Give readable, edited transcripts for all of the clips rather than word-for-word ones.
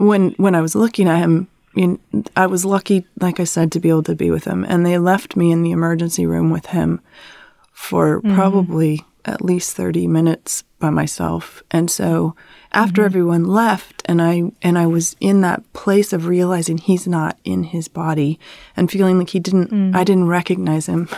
when I was looking at him, I was lucky, like I said, to be able to be with him. And they left me in the emergency room with him for probably at least 30 minutes by myself. And so after everyone left and I was in that place of realizing he's not in his body and feeling like I didn't recognize him.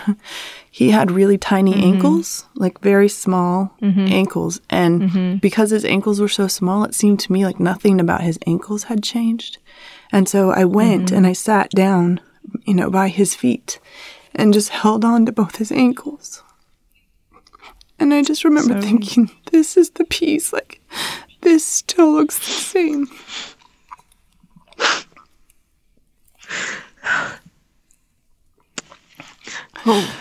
He had really tiny ankles, like very small ankles. And because his ankles were so small, it seemed to me like nothing about his ankles had changed. And so I went and I sat down, by his feet and just held on to both his ankles. And I just remember thinking, this is the piece. Like, this still looks the same. Oh.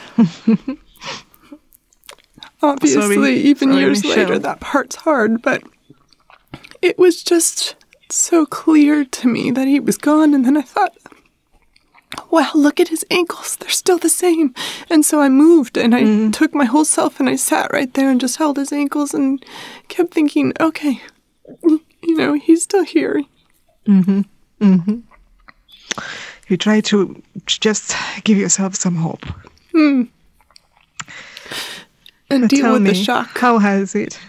Obviously, even years later, that part's hard, but it was just so clear to me that he was gone. And then I thought, wow, look at his ankles. They're still the same. And so I moved and I took my whole self and I sat right there and just held his ankles and kept thinking, okay, he's still here. You try to just give yourself some hope. And deal with the shock. How has it?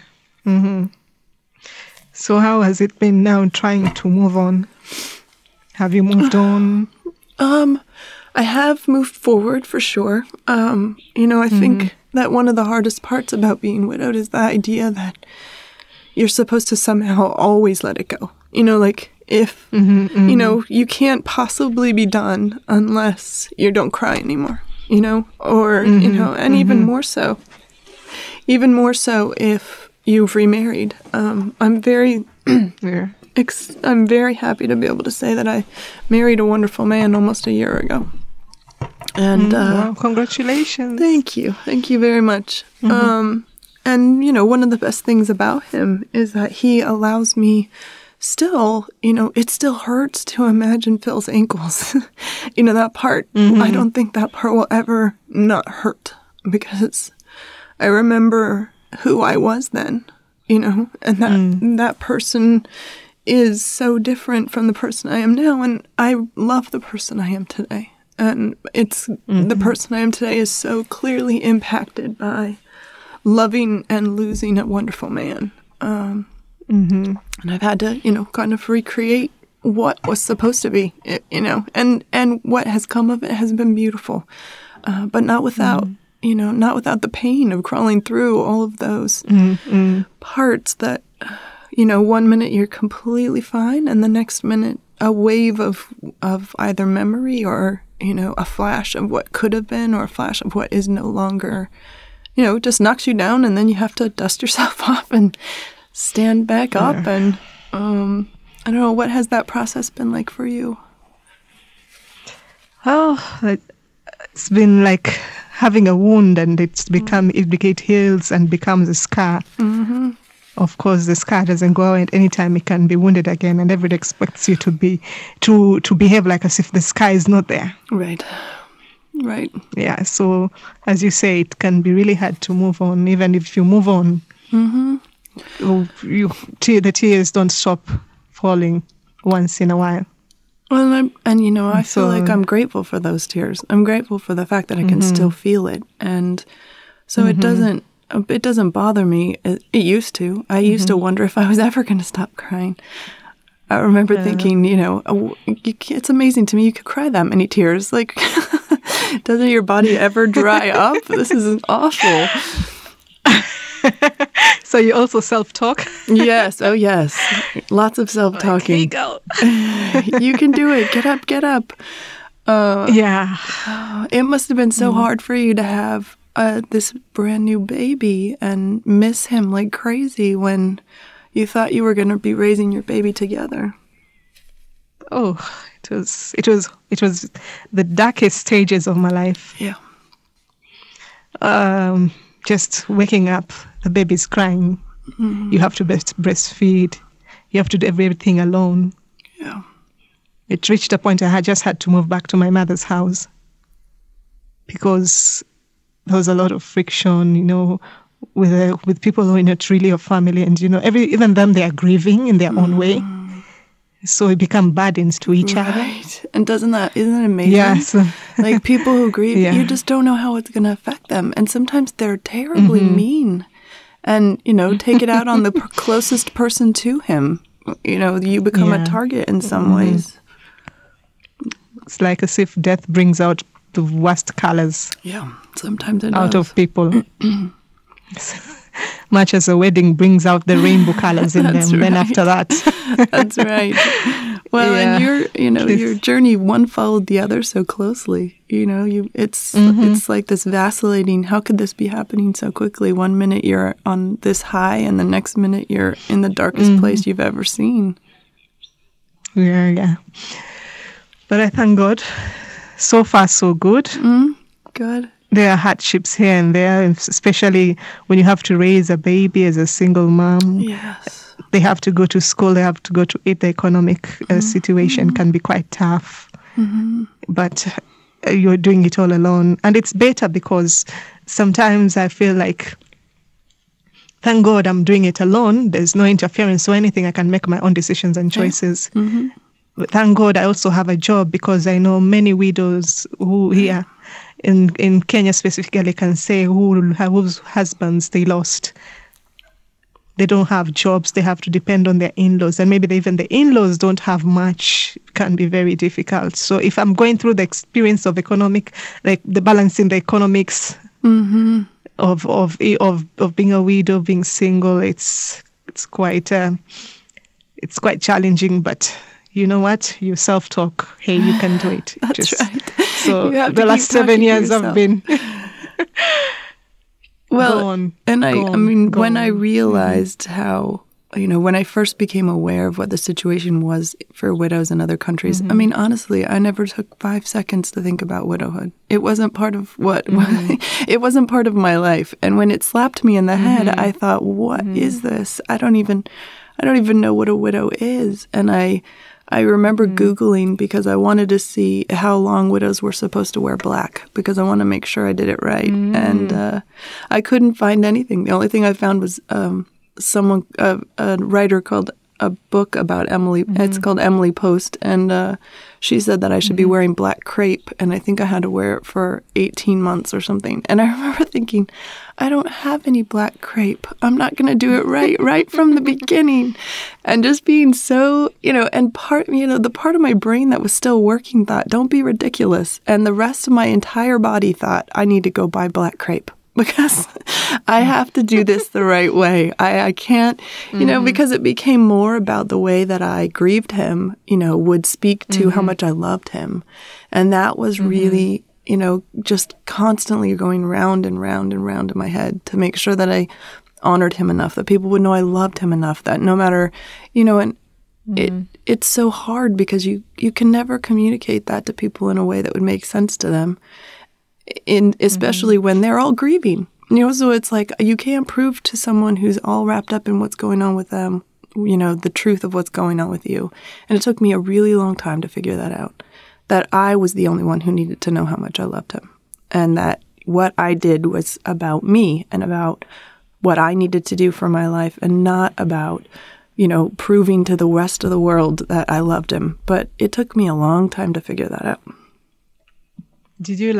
So how has it been now trying to move on? Have you moved on? I have moved forward for sure. I think that one of the hardest parts about being widowed is the idea that you're supposed to somehow always let it go. If, you can't possibly be done unless you don't cry anymore, and even more so if you've remarried. I'm very I'm very happy to be able to say that I married a wonderful man almost a year ago. And wow, congratulations. Thank you very much. And one of the best things about him is that he allows me still, it still hurts to imagine Phil's ankles. That part, I don't think that part will ever not hurt, because I remember who I was then, and that person is so different from the person I am now, and I love the person I am today. And it's the person I am today is so clearly impacted by loving and losing a wonderful man. And I've had to, kind of recreate what was supposed to be, and what has come of it has been beautiful, but not without, not without the pain of crawling through all of those parts that, 1 minute you're completely fine, and the next minute a wave of either memory or, a flash of what could have been or a flash of what is no longer, just knocks you down, and then you have to dust yourself off and stand back up. And I don't know, what has that process been like for you? Oh, it's been like having a wound, and it heals and becomes a scar. Of course, the scar doesn't go away at any time. It can be wounded again, and everybody expects you to behave like as if the scar is not there. Right. Yeah. So, as you say, it can be really hard to move on. Even if you move on, the tears don't stop falling once in a while. Well, I feel like I'm grateful for those tears. I'm grateful for the fact that I can still feel it, and so it doesn't bother me. It used to. I used to wonder if I was ever going to stop crying. I remember thinking, it's amazing to me you could cry that many tears. Like, doesn't your body ever dry up? This is awful. So you also self-talk? Yes. Oh, yes. Lots of self-talking. Like, hey, go. You can do it. Get up. Yeah. It must have been so hard for you to have this brand new baby and miss him like crazy when you thought you were going to be raising your baby together. Oh, it was the darkest stages of my life. Yeah. Just waking up, the baby's crying. You have to breastfeed. You have to do everything alone. Yeah. It reached a point I just had to move back to my mother's house because there was a lot of friction, with people who are not really your family, and even them, they are grieving in their own way. So we become burdens to each other. Right. And isn't that amazing? Yes. Like people who grieve, you just don't know how it's going to affect them. And sometimes they're terribly mean. And, take it out on the closest person to him. You become a target in some ways. It's like as if death brings out the worst colors. Yeah, sometimes it out does. of people. Much as a wedding brings out the rainbow colors in them. Right. Then after that. That's right. Well, and your journey, one followed the other so closely. It's like this vacillating. How could this be happening so quickly? One minute you're on this high, and the next minute you're in the darkest place you've ever seen. Yeah. But I thank God. So far, so good. Good. There are hardships here and there, especially when you have to raise a baby as a single mom. Yes. They have to go to school. They have to go to eat. The economic situation can be quite tough. But you're doing it all alone. And it's better because sometimes I feel like, thank God I'm doing it alone. There's no interference or anything. I can make my own decisions and choices. But thank God I also have a job, because I know many widows who here in Kenya specifically can say whose husbands they lost. They don't have jobs. They have to depend on their in-laws. And maybe even the in-laws don't have much. It can be very difficult. So if I'm going through the experience of economic, like the balancing the economics of being a widow, being single, it's quite challenging, but you know what? You self-talk. Hey, you can do it. That's right. So the last 7 years I've been when I realized how, when I first became aware of what the situation was for widows in other countries, I mean, honestly, I never took 5 seconds to think about widowhood. It wasn't part of it wasn't part of my life. And when it slapped me in the head, I thought, what is this? I don't even know what a widow is. And I remember Googling because I wanted to see how long widows were supposed to wear black, because I want to make sure I did it right. And I couldn't find anything. The only thing I found was a writer called a book about Emily. It's called Emily Post. And she said that I should be wearing black crepe. And I think I had to wear it for 18 months or something. And I remember thinking, I don't have any black crepe. I'm not going to do it right from the beginning. And just being so, and the part of my brain that was still working thought, don't be ridiculous. And the rest of my entire body thought, I need to go buy black crepe, because I have to do this the right way. I can't, because it became more about the way that I grieved him, would speak to how much I loved him. And that was really, just constantly going round and round and round in my head to make sure that I honored him enough, that people would know I loved him enough, that no matter, and it's so hard because you can never communicate that to people in a way that would make sense to them. Especially when they're all grieving. So it's like you can't prove to someone who's all wrapped up in what's going on with them, the truth of what's going on with you. And it took me a really long time to figure that out, that I was the only one who needed to know how much I loved him. And that what I did was about me and about what I needed to do for my life, and not about, proving to the rest of the world that I loved him. But it took me a long time to figure that out. Did you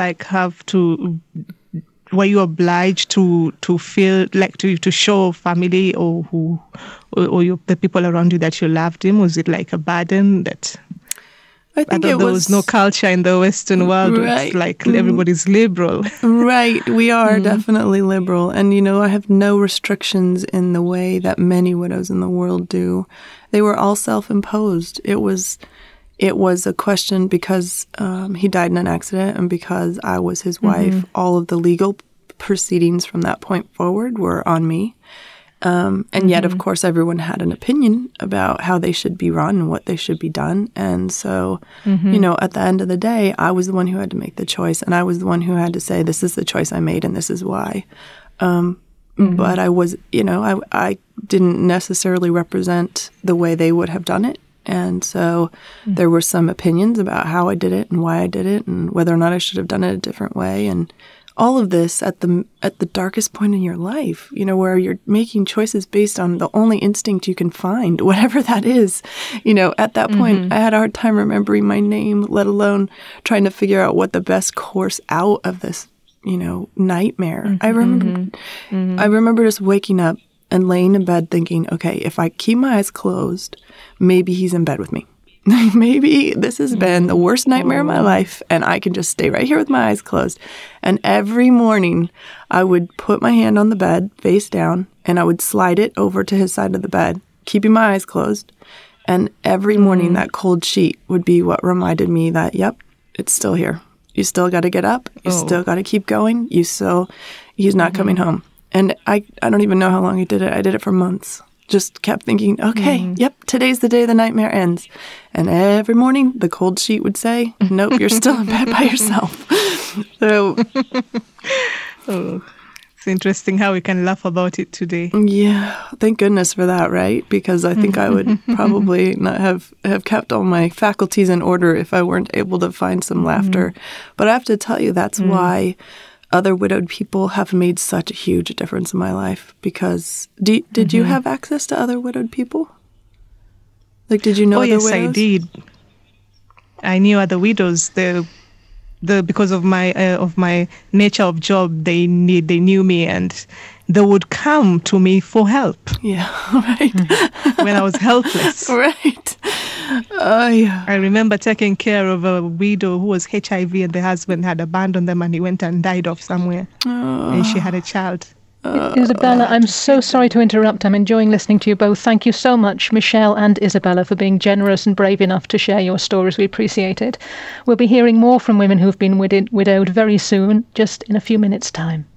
were you obliged to feel like to show family or the people around you that you loved him? Was it like a burden that? I think there was no culture in the Western world. Right. It's like everybody's liberal. Right. We are definitely liberal. And, I have no restrictions in the way that many widows in the world do. They were all self-imposed. It was a question because he died in an accident, and because I was his wife, all of the legal proceedings from that point forward were on me. And yet, of course, everyone had an opinion about how they should be run and what they should be done. And so, at the end of the day, I was the one who had to make the choice, and I was the one who had to say, this is the choice I made and this is why. But I was, I didn't necessarily represent the way they would have done it. And so there were some opinions about how I did it and why I did it and whether or not I should have done it a different way. And all of this at the darkest point in your life, you know, where you're making choices based on the only instinct you can find, whatever that is. You know, at that point, I had a hard time remembering my name, let alone trying to figure out what the best course out of this, you know, nightmare. I remember just waking up and laying in bed thinking, okay, if I keep my eyes closed, maybe he's in bed with me. Maybe this has been the worst nightmare of my life, and I can just stay right here with my eyes closed. And every morning, I would put my hand on the bed, face down, and I would slide it over to his side of the bed, keeping my eyes closed. And every morning, that cold sheet would be what reminded me that, yep, it's still here. You still got to get up. You still got to keep going. He's not coming home. And I don't even know how long I did it. I did it for months. Just kept thinking, okay, yep, today's the day the nightmare ends. And every morning, the cold sheet would say, nope, you're still in bed by yourself. So, it's interesting how we can laugh about it today. Yeah, thank goodness for that, right? Because I think I would probably not have kept all my faculties in order if I weren't able to find some laughter. But I have to tell you, that's why other widowed people have made such a huge difference in my life. Because did you have access to other widowed people? Like, did you know other widows? Oh, yes, I did. I knew other widows. Because of my nature of job, they knew me, and they would come to me for help. Yeah, right. When I was helpless. Right. Oh, yeah. I remember taking care of a widow who was HIV, and the husband had abandoned them, and he went and died off somewhere. And she had a child. Isabella, I'm so sorry to interrupt. I'm enjoying listening to you both. Thank you so much, Michelle and Isabella, for being generous and brave enough to share your stories. We appreciate it. We'll be hearing more from women who've been widowed very soon, just in a few minutes' time.